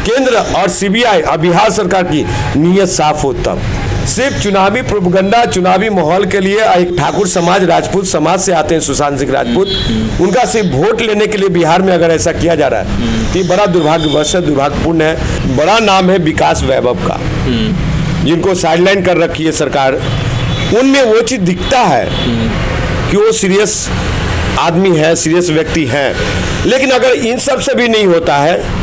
केंद्र और सीबीआई और बिहार सरकार की नीयत साफ हो तब। सिर्फ चुनावी प्रोपगंडा, चुनावी माहौल के लिए एक ठाकुर समाज, राजपूत समाज से आते हैं सुशांत सिंह राजपूत, उनका सिर्फ वोट लेने के लिए बिहार में अगर ऐसा किया जा रहा है तो ये बड़ा दुर्भाग्यवश है, दुर्भाग्यपूर्ण है। बड़ा नाम है विकास वैभव का, जिनको साइडलाइन कर रखी है सरकार, उनमें वो चीज दिखता है कि वो सीरियस आदमी है, सीरियस व्यक्ति हैं। लेकिन अगर इन सब से भी नहीं होता है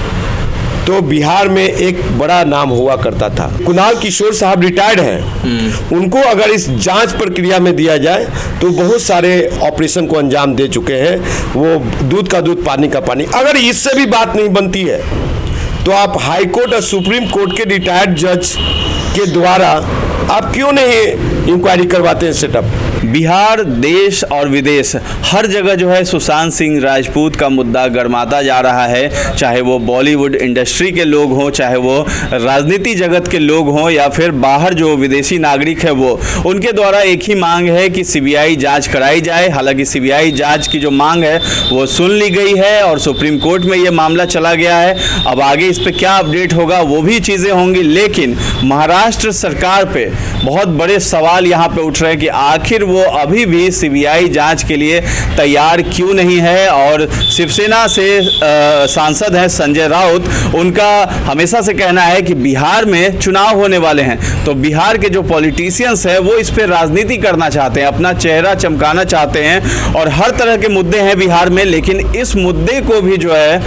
तो बिहार में एक बड़ा नाम हुआ करता था। कुणाल किशोर साहब रिटायर्ड हैं, उनको अगर इस जांच प्रक्रिया में दिया जाए तो बहुत सारे ऑपरेशन को अंजाम दे चुके हैं, वो दूध का दूध पानी का पानी। अगर इससे भी बात नहीं बनती है तो आप हाई कोर्ट और सुप्रीम कोर्ट के रिटायर्ड जज के द्वारा आप क्यों नहीं इंक्वायरी करवाते हैं सेटअप। बिहार देश और विदेश हर जगह जो है सुशांत सिंह राजपूत का मुद्दा गरमाता जा रहा है, चाहे वो बॉलीवुड इंडस्ट्री के लोग हों, चाहे वो राजनीति जगत के लोग हों, या फिर बाहर जो विदेशी नागरिक है वो, उनके द्वारा एक ही मांग है कि सीबीआई जांच कराई जाए। हालांकि सीबीआई जांच की जो मांग है वो सुन ली गई है और सुप्रीम कोर्ट में ये मामला चला गया है। अब आगे इस पर क्या अपडेट होगा वो भी चीज़ें होंगी, लेकिन महाराष्ट्र सरकार पे बहुत बड़े सवाल यहाँ पे उठ रहे हैं कि आखिर वो अभी भी सीबीआई जांच के लिए तैयार क्यों नहीं है। और शिवसेना से सांसद हैं संजय राउत, उनका हमेशा से कहना है कि बिहार में चुनाव होने वाले हैं तो बिहार के जो पॉलिटिशियंस हैं वो इस पर राजनीति करना चाहते हैं, अपना चेहरा चमकाना चाहते हैं और हर तरह के मुद्दे हैं बिहार में, लेकिन इस मुद्दे को भी जो है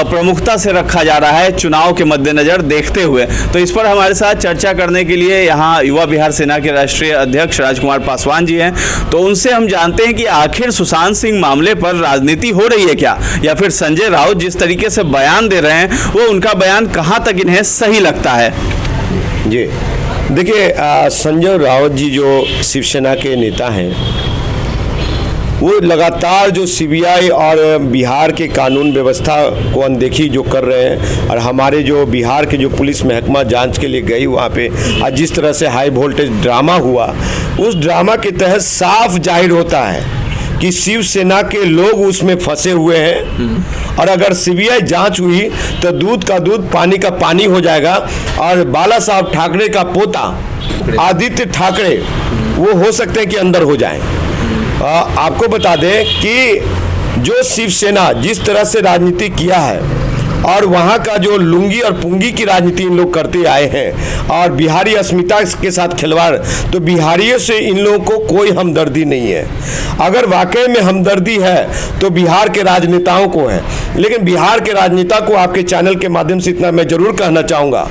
प्रमुखता से रखा जा रहा है चुनाव के मद्देनजर देखते हुए। तो इस पर हमारे साथ चर्चा करने के लिए यहाँ युवा बिहार सेना के राष्ट्रीय अध्यक्ष राजकुमार पासवान जी हैं, तो उनसे हम जानते हैं कि आखिर सुशांत सिंह मामले पर राजनीति हो रही है क्या, या फिर संजय राउत जिस तरीके से बयान दे रहे हैं वो उनका बयान कहां तक इन्हें सही लगता है। जी देखिए, संजय राउत जी जो शिवसेना के नेता हैं वो लगातार जो सीबीआई और बिहार के कानून व्यवस्था को अनदेखी जो कर रहे हैं, और हमारे जो बिहार के जो पुलिस महकमा जांच के लिए गई वहाँ पे आज जिस तरह से हाई वोल्टेज ड्रामा हुआ, उस ड्रामा के तहत साफ जाहिर होता है कि शिवसेना के लोग उसमें फंसे हुए हैं। और अगर सीबीआई जांच हुई तो दूध का दूध पानी का पानी हो जाएगा और बाला साहब ठाकरे का पोता आदित्य ठाकरे वो हो सकते हैं कि अंदर हो जाएं। आपको बता दें कि जो शिवसेना जिस तरह से राजनीति किया है और वहाँ का जो लुंगी और पुंगी की राजनीति इन लोग करते आए हैं और बिहारी अस्मिता के साथ खिलवाड़, तो बिहारियों से इन लोगों को कोई हमदर्दी नहीं है। अगर वाकई में हमदर्दी है तो बिहार के राजनेताओं को है। लेकिन बिहार के राजनेता को आपके चैनल के माध्यम से इतना मैं जरूर कहना चाहूँगा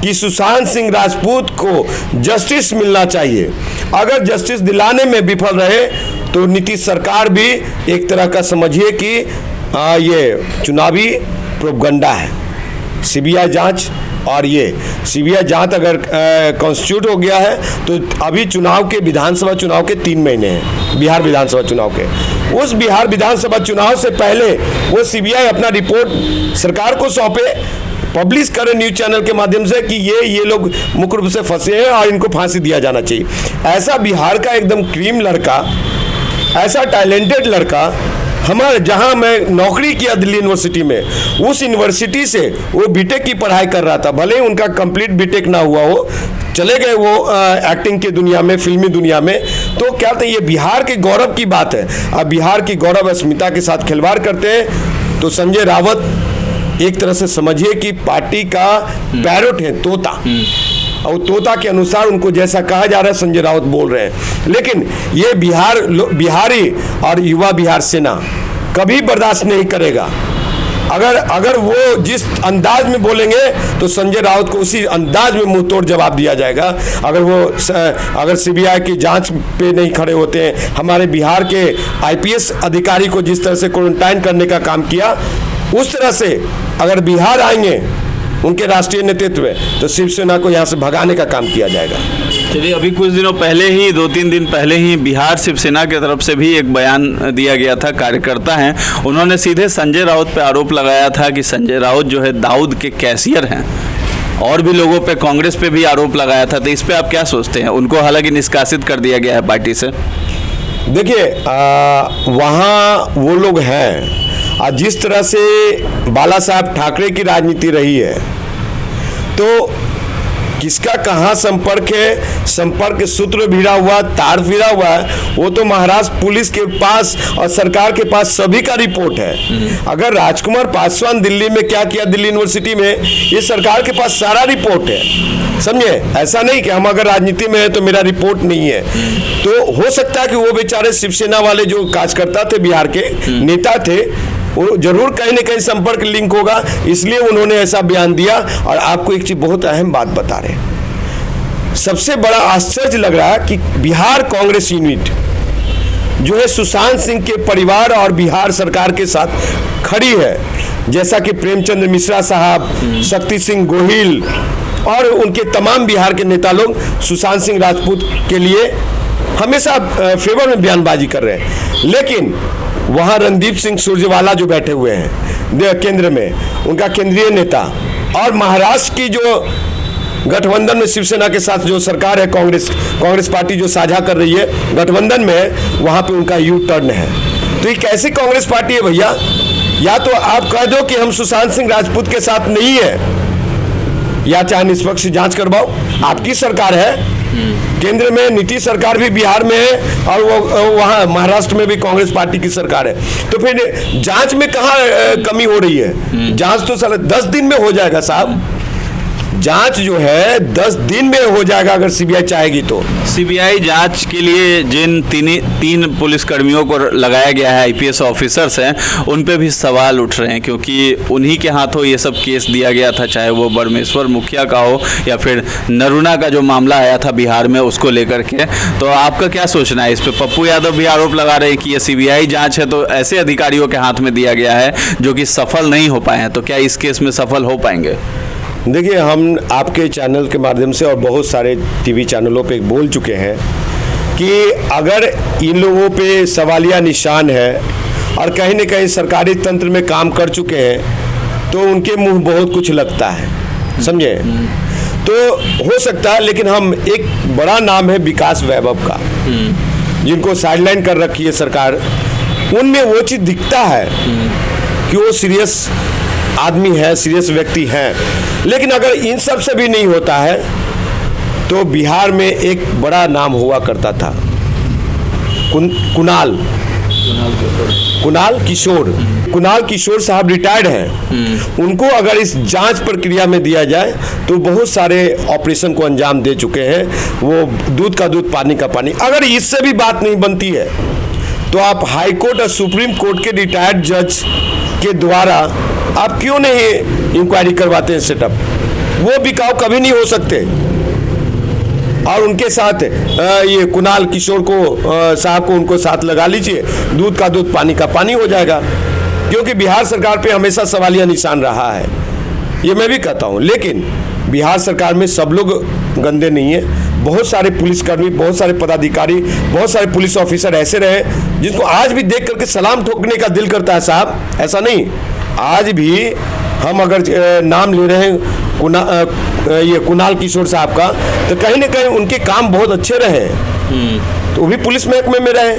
कि सुशांत सिंह राजपूत को जस्टिस मिलना चाहिए। अगर जस्टिस दिलाने में विफल रहे तो नीतीश सरकार भी एक तरह का समझिए कि ये चुनावी प्रोपगंडा है। सीबीआई जांच, और ये सीबीआई जांच अगर कॉन्स्टिट्यूट हो गया है तो अभी चुनाव के विधानसभा चुनाव के 3 महीने हैं, बिहार विधानसभा चुनाव के। उस बिहार विधानसभा चुनाव से पहले वो सीबीआई अपना रिपोर्ट सरकार को सौंपे, पब्लिश करें न्यूज चैनल के माध्यम से कि ये लोग मुख्य रूप से फंसे हैं और इनको फांसी दिया जाना चाहिए। ऐसा बिहार का एकदम क्रीम लड़का, ऐसा टैलेंटेड लड़का, हमारे जहां मैं नौकरी किया दिल्ली यूनिवर्सिटी में, उस यूनिवर्सिटी से वो बीटेक की पढ़ाई कर रहा था, भले ही उनका कंप्लीट बीटेक ना हुआ हो, चले गए वो एक्टिंग की दुनिया में, फिल्मी दुनिया में। तो क्या था, ये बिहार के गौरव की बात है। अब बिहार की गौरव अस्मिता के साथ खिलवाड़ करते हैं तो संजय राउत एक तरह से समझिए कि पार्टी का पैरोट है, तोता, और तोता के अनुसार उनको जैसा कहा जा रहा है संजय राउत बोल रहे हैं। लेकिन ये बिहारी और युवा बिहार सेना कभी बर्दाश्त नहीं करेगा। अगर वो जिस अंदाज में बोलेंगे तो संजय राउत को उसी अंदाज में मुंह तोड़ जवाब दिया जाएगा। अगर सीबीआई की जांच पे नहीं खड़े होते हैं, हमारे बिहार के आईपीएस अधिकारी को जिस तरह से क्वारंटाइन करने का काम किया, उस तरह से अगर बिहार आएंगे उनके राष्ट्रीय नेतृत्व तो शिवसेना को यहाँ से भगाने का काम किया जाएगा। चलिए, अभी कुछ दिनों पहले ही, 2-3 दिन पहले ही बिहार शिवसेना की तरफ से भी एक बयान दिया गया था। कार्यकर्ता हैं, उन्होंने सीधे संजय राउत पे आरोप लगाया था कि संजय राउत जो है दाऊद के कैशियर हैं, और भी लोगों पे, कांग्रेस पे भी आरोप लगाया था। तो इस पे आप क्या सोचते हैं? उनको हालांकि निष्कासित कर दिया गया है पार्टी से। देखिए, वहाँ वो लोग हैं, और जिस तरह से बाला साहब ठाकरे की राजनीति रही है तो किसका कहाँ संपर्क है, संपर्क सूत्र भिड़ा हुआ, तार भिड़ा हुआ है, वो तो महाराष्ट्र पुलिस के पास और सरकार के पास सभी का रिपोर्ट है। अगर राजकुमार पासवान दिल्ली में क्या किया दिल्ली यूनिवर्सिटी में, ये सरकार के पास सारा रिपोर्ट है, समझे। ऐसा नहीं कि हम अगर राजनीति में है तो मेरा रिपोर्ट नहीं है। तो हो सकता है कि वो बेचारे शिवसेना वाले जो कार्यकर्ता थे, बिहार के नेता थे, वो जरूर कहीं न कहीं संपर्क लिंक होगा, इसलिए उन्होंने ऐसा बयान दिया। और आपको एक चीज बहुत अहम बात बता रहे हैं, सबसे बड़ा आश्चर्य लग रहा है कि बिहार कांग्रेस यूनिट जो है सुशांत सिंह के परिवार और बिहार सरकार के साथ खड़ी है, जैसा कि प्रेमचंद्र मिश्रा साहब, शक्ति सिंह गोहिल और उनके तमाम बिहार के नेता लोग सुशांत सिंह राजपूत के लिए हमेशा फेवर में बयानबाजी कर रहे हैं। लेकिन वहां रणदीप सिंह सुरजेवाला जो बैठे हुए हैं केंद्र में, उनका केंद्रीय नेता, और महाराष्ट्र की जो गठबंधन में शिवसेना के साथ जो सरकार है, कांग्रेस पार्टी जो साझा कर रही है गठबंधन में, वहां पे उनका यू टर्न है। तो ये कैसी कांग्रेस पार्टी है भैया? या तो आप कह दो कि हम सुशांत सिंह राजपूत के साथ नहीं है, या चाहे निष्पक्ष जांच करवाओ, आपकी सरकार है, केंद्र में नीतीश सरकार भी बिहार में है और वो वहाँ महाराष्ट्र में भी कांग्रेस पार्टी की सरकार है। तो फिर जांच में कहाँ कमी हो रही है? जांच तो साला 10 दिन में हो जाएगा साहब, जांच जो है 10 दिन में हो जाएगा अगर सीबीआई चाहेगी तो। सीबीआई जांच के लिए जिन तीन पुलिस कर्मियों को लगाया गया है, आईपीएस ऑफिसर्स हैं, उन पे भी सवाल उठ रहे हैं, क्योंकि उन्हीं के हाथों ये सब केस दिया गया था, चाहे वो बरमेश्वर मुखिया का हो या फिर नरूना का जो मामला आया था बिहार में, उसको लेकर के। तो आपका क्या सोचना है इस पे? पप्पू यादव भी आरोप लगा रहे हैं कि ये सीबीआई जाँच है तो ऐसे अधिकारियों के हाथ में दिया गया है जो कि सफल नहीं हो पाए हैं, तो क्या इस केस में सफल हो पाएंगे? देखिए, हम आपके चैनल के माध्यम से और बहुत सारे टीवी चैनलों पे बोल चुके हैं कि अगर इन लोगों पे सवालिया निशान है और कहीं न कहीं सरकारी तंत्र में काम कर चुके हैं तो उनके मुंह बहुत कुछ लगता है, समझे। तो हो सकता है, लेकिन हम एक बड़ा नाम है विकास वैभव का, जिनको साइडलाइन कर रखी है सरकार, उनमें वो चीज़ दिखता है कि वो सीरियस आदमी है, सीरियस व्यक्ति हैं। लेकिन अगर इन सब से भी नहीं होता है तो बिहार में एक बड़ा नाम हुआ करता था, कुणाल किशोर साहब रिटायर्ड हैं। उनको अगर इस जांच प्रक्रिया में दिया जाए तो बहुत सारे ऑपरेशन को अंजाम दे चुके हैं, वो दूध का दूध पानी का पानी। अगर इससे भी बात नहीं बनती है तो आप हाई कोर्ट और सुप्रीम कोर्ट के रिटायर्ड जज के द्वारा आप क्यों नहीं इंक्वायरी करवाते हैं सेटअप? वो बिकाऊ कभी नहीं हो सकते। और उनके साथ ये कुणाल किशोर को साहब को उनको साथ लगा लीजिए, दूध का दूध पानी का पानी हो जाएगा। क्योंकि बिहार सरकार पे हमेशा सवालिया निशान रहा है, ये मैं भी कहता हूँ। लेकिन बिहार सरकार में सब लोग गंदे नहीं है, बहुत सारे पुलिसकर्मी, बहुत सारे पदाधिकारी, बहुत सारे पुलिस ऑफिसर ऐसे रहे जिनको आज भी देख करके सलाम ठोकने का दिल करता है साहब। ऐसा नहीं, आज भी हम अगर नाम ले रहे हैं ये कुणाल किशोर साहब का, तो कहीं ना कहीं उनके काम बहुत अच्छे रहे, तो वो भी पुलिस महकमे में रहे।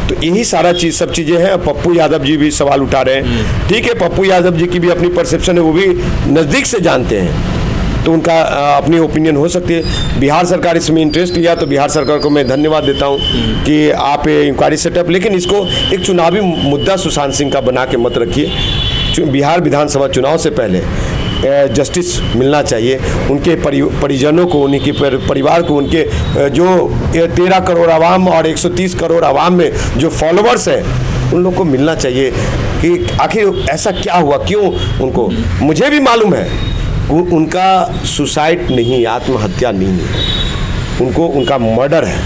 तो यही सारा चीज़, सब चीज़ें हैं। पप्पू यादव जी भी सवाल उठा रहे हैं, ठीक है, पप्पू यादव जी की भी अपनी परसेप्शन है, वो भी नज़दीक से जानते हैं, तो उनका अपनी ओपिनियन हो सकती है। बिहार सरकार इसमें इंटरेस्ट लिया तो बिहार सरकार को मैं धन्यवाद देता हूं कि आप इंक्वायरी सेटअप, लेकिन इसको एक चुनावी मुद्दा सुशांत सिंह का बना के मत रखिए। बिहार विधानसभा चुनाव से पहले जस्टिस मिलना चाहिए उनके परिजनों को, उनके परिवार को, उनके जो 13 करोड़ आवाम और 130 करोड़ आवाम में जो फॉलोअर्स हैं उन लोग को मिलना चाहिए कि आखिर ऐसा क्या हुआ, क्यों उनको। मुझे भी मालूम है उनका सुसाइड नहीं, आत्महत्या नहीं है, उनको उनका मर्डर है।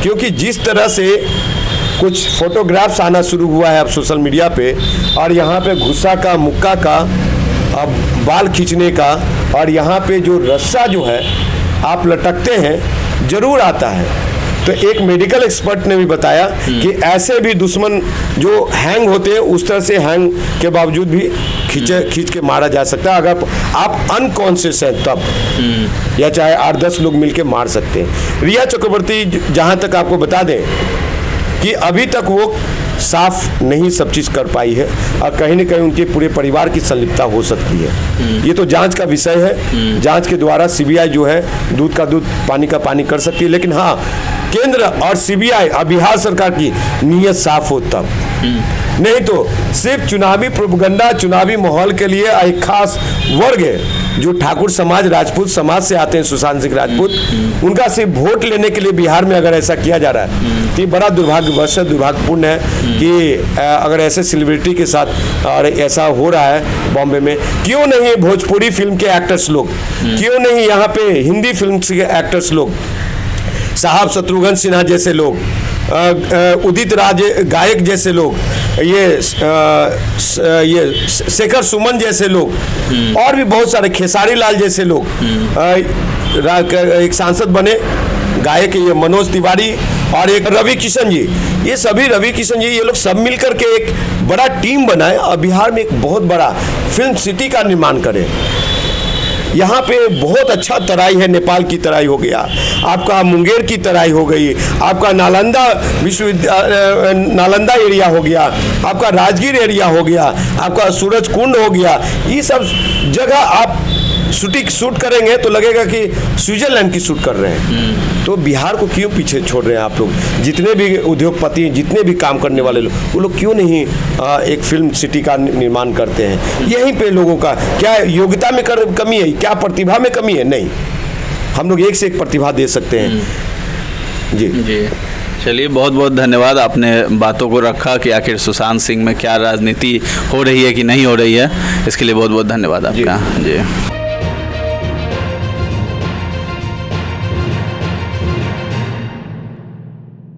क्योंकि जिस तरह से कुछ फोटोग्राफ्स आना शुरू हुआ है अब सोशल मीडिया पे, और यहाँ पे गुस्सा का, मुक्का का, अब बाल खींचने का, और यहाँ पे जो रस्सा जो है आप लटकते हैं जरूर आता है। तो एक मेडिकल एक्सपर्ट ने भी बताया कि ऐसे भी दुश्मन जो हैंग होते हैं उस तरह से हैंग के बावजूद भी खींच के मारा जा सकता है। अगर आप अनकॉन्शियस हैं तब, या चाहे 8-10 लोग मिलके मार सकते हैं। रिया चक्रवर्ती, जहाँ तक आपको बता दें कि अभी तक वो साफ नहीं सब चीज़ कर पाई है और कहीं न कहीं उनके पूरे परिवार की संलिप्तता हो सकती है। ये तो जांच का विषय है, जांच के द्वारा सीबीआई जो है दूध का दूध पानी का पानी कर सकती है, लेकिन हाँ केंद्र और सीबीआई और बिहार सरकार की नीयत साफ हो तब, नहीं तो सिर्फ चुनावी प्रोपगंडा, चुनावी माहौल के लिए एक खास वर्ग है जो ठाकुर समाज, राजपूत समाज से आते हैं, सुशांत सिंह राजपूत, उनका सिर्फ वोट लेने के लिए बिहार में अगर ऐसा किया जा रहा है तो ये बड़ा दुर्भाग्यवश है, दुर्भाग्यपूर्ण है कि अगर ऐसे सेलिब्रिटी के साथ और ऐसा हो रहा है बॉम्बे में। क्यों नहीं भोजपुरी फिल्म के एक्टर्स लोग, क्यों नहीं यहाँ पे हिंदी फिल्म के एक्टर्स लोग, साहब शत्रुघ्न सिन्हा जैसे लोग, उदित राज गायक जैसे लोग, ये शेखर सुमन जैसे लोग और भी बहुत सारे, खेसारी लाल जैसे लोग, एक सांसद बने गायक ये मनोज तिवारी और एक रवि किशन जी, ये सभी रवि किशन जी ये लोग सब मिलकर के एक बड़ा टीम बनाए और बिहार में एक बहुत बड़ा फिल्म सिटी का निर्माण करें। यहाँ पे बहुत अच्छा तराई है, नेपाल की तराई हो गया, आपका मुंगेर की तराई हो गई, आपका नालंदा विश्वविद्यालय नालंदा एरिया हो गया, आपका राजगीर एरिया हो गया, आपका सूरज कुंड हो गया। ये सब जगह आप शूट करेंगे तो लगेगा कि स्विट्जरलैंड की शूट कर रहे हैं। तो बिहार को क्यों पीछे छोड़ रहे हैं आप लोग? जितने भी उद्योगपति, जितने भी काम करने वाले लोग, वो लोग क्यों नहीं एक फिल्म सिटी का निर्माण करते हैं? यहीं पे लोगों का क्या योग्यता में कमी है, क्या प्रतिभा में कमी है? नहीं, हम लोग एक से एक प्रतिभा दे सकते हैं। जी जी, चलिए बहुत बहुत धन्यवाद, आपने बातों को रखा कि आखिर सुशांत सिंह में क्या राजनीति हो रही है कि नहीं हो रही है, इसके लिए बहुत बहुत धन्यवाद आपका। जी।